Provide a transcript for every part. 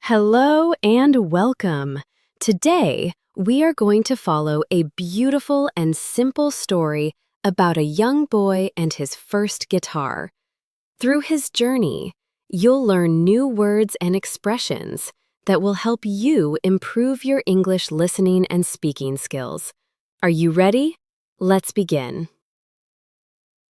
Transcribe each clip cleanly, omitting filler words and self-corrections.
Hello and welcome. Today, we are going to follow a beautiful and simple story about a young boy and his first guitar. Through his journey, you'll learn new words and expressions that will help you improve your English listening and speaking skills. Are you ready? Let's begin.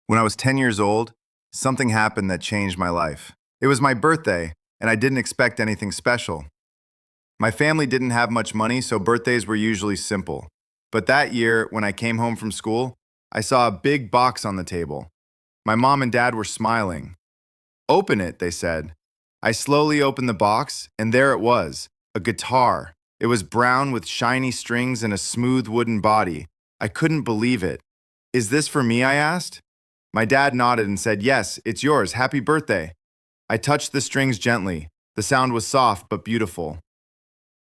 When I was 10 years old, something happened that changed my life. It was my birthday, and I didn't expect anything special. My family didn't have much money, so birthdays were usually simple. But that year, when I came home from school, I saw a big box on the table. My mom and dad were smiling. "Open it," they said. I slowly opened the box, and there it was, a guitar. It was brown with shiny strings and a smooth wooden body. I couldn't believe it. "Is this for me?" I asked. My dad nodded and said, "Yes, it's yours. Happy birthday." I touched the strings gently. The sound was soft but beautiful.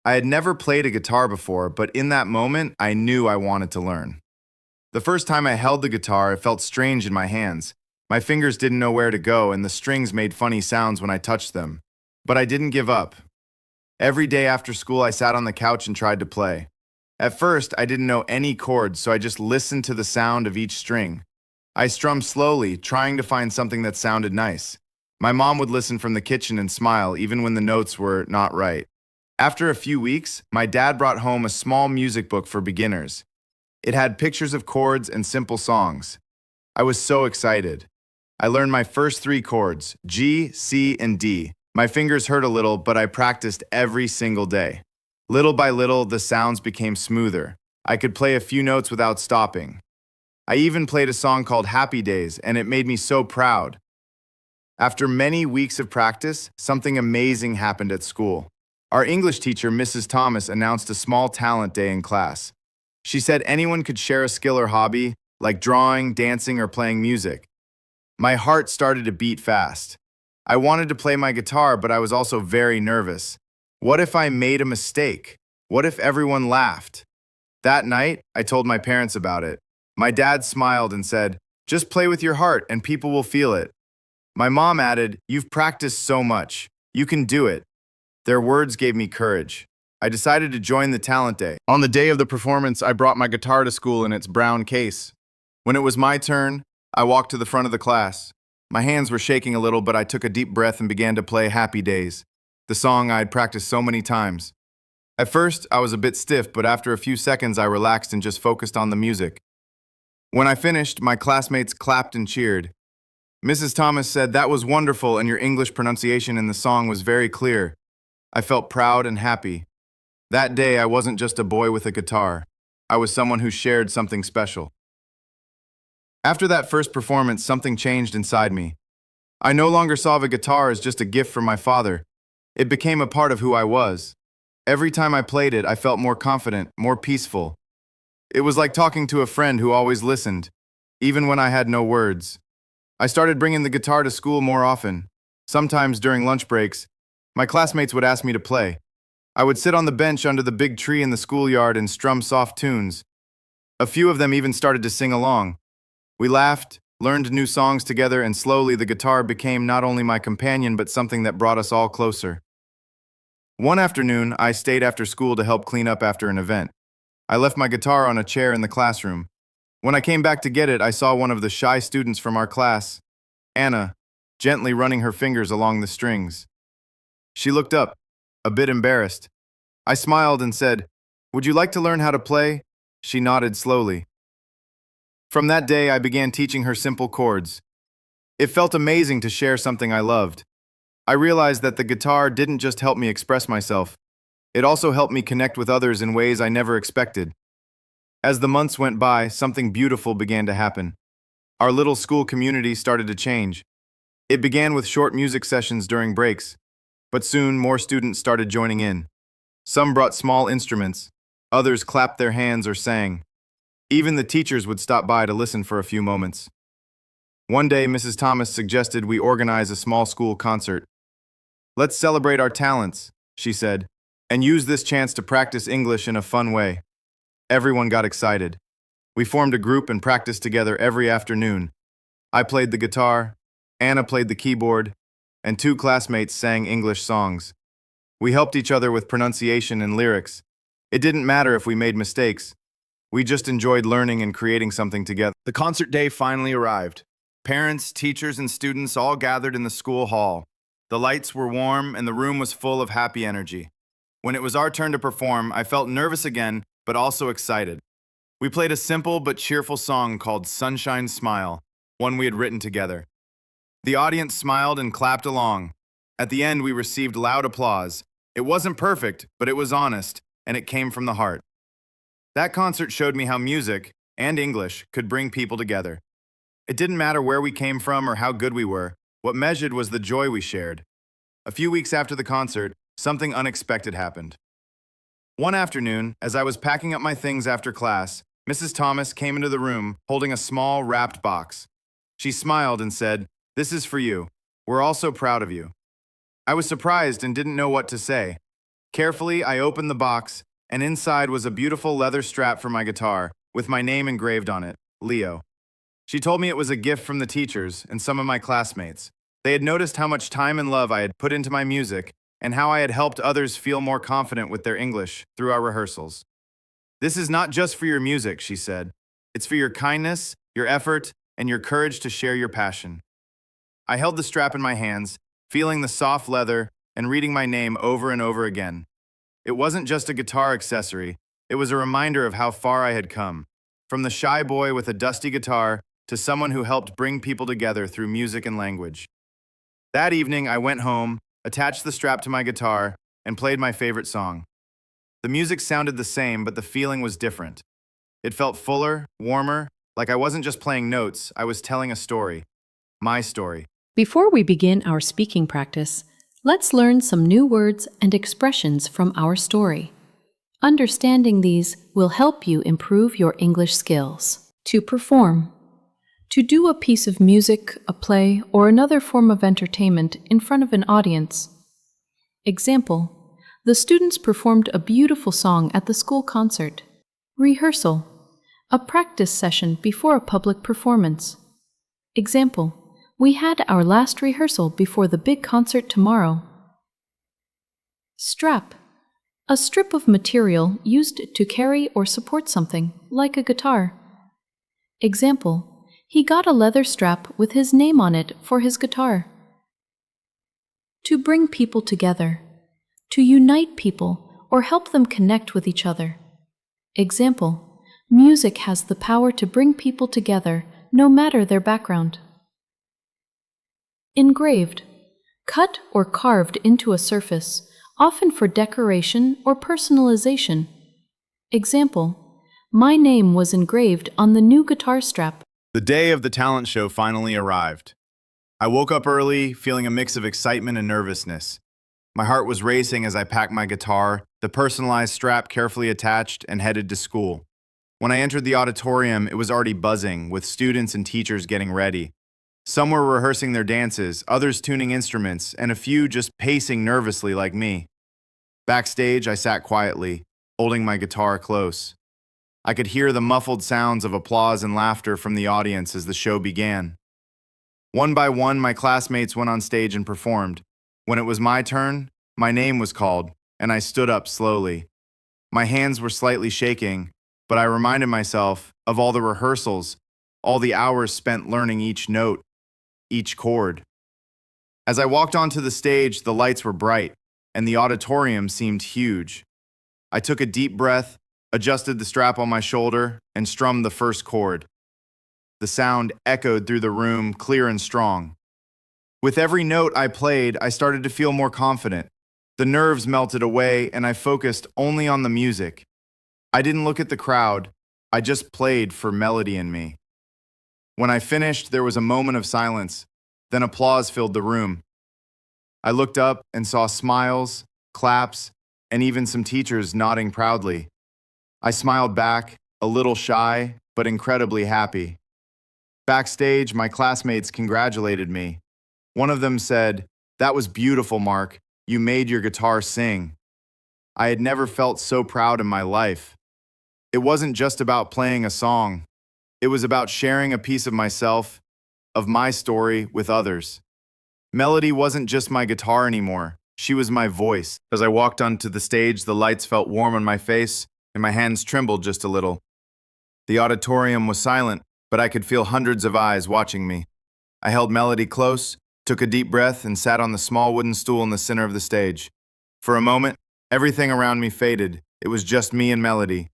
I had never played a guitar before, but in that moment, I knew I wanted to learn. The first time I held the guitar, it felt strange in my hands. My fingers didn't know where to go, and the strings made funny sounds when I touched them. But I didn't give up. Every day after school, I sat on the couch and tried to play. At first, I didn't know any chords, so I just listened to the sound of each string. I strummed slowly, trying to find something that sounded nice. My mom would listen from the kitchen and smile even when the notes were not right. After a few weeks, my dad brought home a small music book for beginners. It had pictures of chords and simple songs. I was so excited. I learned my first 3 chords, G, C, and D. My fingers hurt a little, but I practiced every single day. Little by little, the sounds became smoother. I could play a few notes without stopping. I even played a song called Happy Days, and it made me so proud. After many weeks of practice, something amazing happened at school. Our English teacher, Mrs. Thomas, announced a small talent day in class. She said anyone could share a skill or hobby, like drawing, dancing, or playing music. My heart started to beat fast. I wanted to play my guitar, but I was also very nervous. What if I made a mistake? What if everyone laughed? That night, I told my parents about it. My dad smiled and said, "Just play with your heart and people will feel it." My mom added, "You've practiced so much. You can do it." Their words gave me courage. I decided to join the talent day. On the day of the performance, I brought my guitar to school in its brown case. When it was my turn, I walked to the front of the class. My hands were shaking a little, but I took a deep breath and began to play Happy Days, the song I had practiced so many times. At first, I was a bit stiff, but after a few seconds, I relaxed and just focused on the music. When I finished, my classmates clapped and cheered. Mrs. Thomas said, "That was wonderful, and your English pronunciation in the song was very clear." I felt proud and happy. That day, I wasn't just a boy with a guitar. I was someone who shared something special. After that first performance, something changed inside me. I no longer saw the guitar as just a gift from my father. It became a part of who I was. Every time I played it, I felt more confident, more peaceful. It was like talking to a friend who always listened, even when I had no words. I started bringing the guitar to school more often. Sometimes during lunch breaks, my classmates would ask me to play. I would sit on the bench under the big tree in the schoolyard and strum soft tunes. A few of them even started to sing along. We laughed, learned new songs together, and slowly the guitar became not only my companion but something that brought us all closer. One afternoon, I stayed after school to help clean up after an event. I left my guitar on a chair in the classroom. When I came back to get it, I saw one of the shy students from our class, Anna, gently running her fingers along the strings. She looked up, a bit embarrassed. I smiled and said, "Would you like to learn how to play?" She nodded slowly. From that day, I began teaching her simple chords. It felt amazing to share something I loved. I realized that the guitar didn't just help me express myself. It also helped me connect with others in ways I never expected. As the months went by, something beautiful began to happen. Our little school community started to change. It began with short music sessions during breaks, but soon more students started joining in. Some brought small instruments, others clapped their hands or sang. Even the teachers would stop by to listen for a few moments. One day, Mrs. Thomas suggested we organize a small school concert. "Let's celebrate our talents," she said, "and use this chance to practice English in a fun way." Everyone got excited. We formed a group and practiced together every afternoon. I played the guitar, Anna played the keyboard, and 2 classmates sang English songs. We helped each other with pronunciation and lyrics. It didn't matter if we made mistakes. We just enjoyed learning and creating something together. The concert day finally arrived. Parents, teachers, and students all gathered in the school hall. The lights were warm and the room was full of happy energy. When it was our turn to perform, I felt nervous again, but also excited. We played a simple but cheerful song called Sunshine Smile, one we had written together. The audience smiled and clapped along. At the end, we received loud applause. It wasn't perfect, but it was honest, and it came from the heart. That concert showed me how music, and English, could bring people together. It didn't matter where we came from or how good we were. What measured was the joy we shared. A few weeks after the concert, something unexpected happened. One afternoon, as I was packing up my things after class, Mrs. Thomas came into the room holding a small, wrapped box. She smiled and said, "This is for you. We're all so proud of you." I was surprised and didn't know what to say. Carefully, I opened the box, and inside was a beautiful leather strap for my guitar, with my name engraved on it, Leo. She told me it was a gift from the teachers and some of my classmates. They had noticed how much time and love I had put into my music and how I had helped others feel more confident with their English through our rehearsals. "This is not just for your music," she said. "It's for your kindness, your effort, and your courage to share your passion." I held the strap in my hands, feeling the soft leather and reading my name over and over again. It wasn't just a guitar accessory, it was a reminder of how far I had come. From the shy boy with a dusty guitar to someone who helped bring people together through music and language. That evening, I went home, attached the strap to my guitar, and played my favorite song. The music sounded the same, but the feeling was different. It felt fuller, warmer, like I wasn't just playing notes, I was telling a story. My story. Before we begin our speaking practice, let's learn some new words and expressions from our story. Understanding these will help you improve your English skills. To perform. To do a piece of music, a play, or another form of entertainment in front of an audience. Example: the students performed a beautiful song at the school concert. Rehearsal: a practice session before a public performance. Example: we had our last rehearsal before the big concert tomorrow. Strap: a strip of material used to carry or support something, like a guitar. Example: he got a leather strap with his name on it for his guitar. To bring people together. To unite people or help them connect with each other. Example: music has the power to bring people together, no matter their background. Engraved: cut or carved into a surface, often for decoration or personalization. Example: my name was engraved on the new guitar strap. The day of the talent show finally arrived. I woke up early, feeling a mix of excitement and nervousness. My heart was racing as I packed my guitar, the personalized strap carefully attached, and headed to school. When I entered the auditorium, it was already buzzing, with students and teachers getting ready. Some were rehearsing their dances, others tuning instruments, and a few just pacing nervously like me. Backstage, I sat quietly, holding my guitar close. I could hear the muffled sounds of applause and laughter from the audience as the show began. One by one, my classmates went on stage and performed. When it was my turn, my name was called, and I stood up slowly. My hands were slightly shaking, but I reminded myself of all the rehearsals, all the hours spent learning each note, each chord. As I walked onto the stage, the lights were bright, and the auditorium seemed huge. I took a deep breath, adjusted the strap on my shoulder, and strummed the first chord. The sound echoed through the room, clear and strong. With every note I played, I started to feel more confident. The nerves melted away, and I focused only on the music. I didn't look at the crowd, I just played for melody in me. When I finished, there was a moment of silence, then applause filled the room. I looked up and saw smiles, claps, and even some teachers nodding proudly. I smiled back, a little shy, but incredibly happy. Backstage, my classmates congratulated me. One of them said, "That was beautiful, Mark. You made your guitar sing." I had never felt so proud in my life. It wasn't just about playing a song. It was about sharing a piece of myself, of my story, with others. Melody wasn't just my guitar anymore. She was my voice. As I walked onto the stage, the lights felt warm on my face, and my hands trembled just a little. The auditorium was silent, but I could feel hundreds of eyes watching me. I held Melody close, took a deep breath, and sat on the small wooden stool in the center of the stage. For a moment, everything around me faded. It was just me and Melody.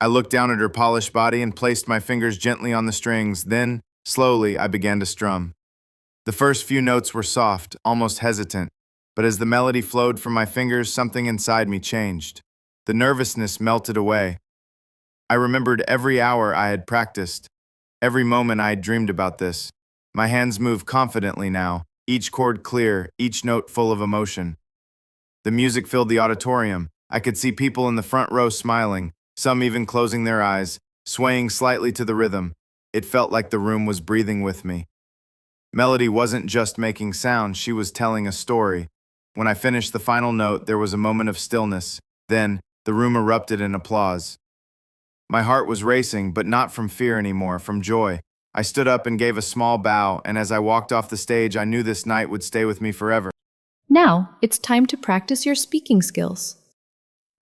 I looked down at her polished body and placed my fingers gently on the strings. Then, slowly, I began to strum. The first few notes were soft, almost hesitant, but as the melody flowed from my fingers, something inside me changed. The nervousness melted away. I remembered every hour I had practiced, every moment I had dreamed about this. My hands moved confidently now, each chord clear, each note full of emotion. The music filled the auditorium. I could see people in the front row smiling, some even closing their eyes, swaying slightly to the rhythm. It felt like the room was breathing with me. Melody wasn't just making sound, she was telling a story. When I finished the final note, there was a moment of stillness. Then, the room erupted in applause. My heart was racing, but not from fear anymore, from joy. I stood up and gave a small bow, and as I walked off the stage, I knew this night would stay with me forever. Now, it's time to practice your speaking skills.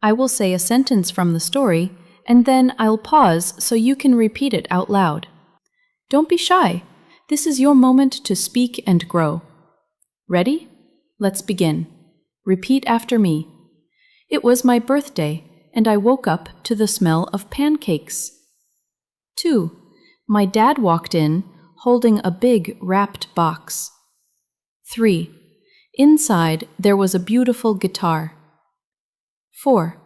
I will say a sentence from the story, and then I'll pause so you can repeat it out loud. Don't be shy. This is your moment to speak and grow. Ready? Let's begin. Repeat after me. It was my birthday, and I woke up to the smell of pancakes. 2. My dad walked in, holding a big wrapped box. 3. Inside, there was a beautiful guitar. 4.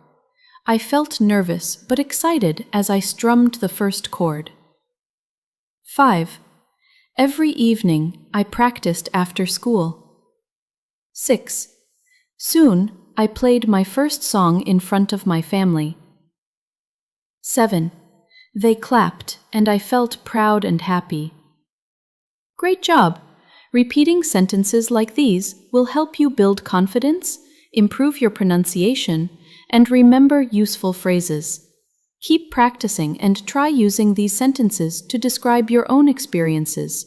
I felt nervous but excited as I strummed the first chord. 5. Every evening, I practiced after school. 6. Soon, I played my first song in front of my family. 7. They clapped, and I felt proud and happy. Great job! Repeating sentences like these will help you build confidence, improve your pronunciation, and remember useful phrases. Keep practicing and try using these sentences to describe your own experiences.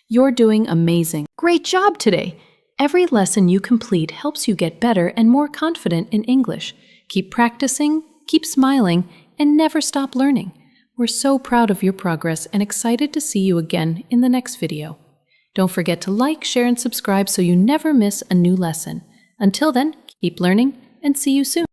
You're doing amazing. Great job today! Every lesson you complete helps you get better and more confident in English. Keep practicing, keep smiling, and never stop learning. We're so proud of your progress and excited to see you again in the next video. Don't forget to like, share, and subscribe so you never miss a new lesson. Until then, keep learning and see you soon.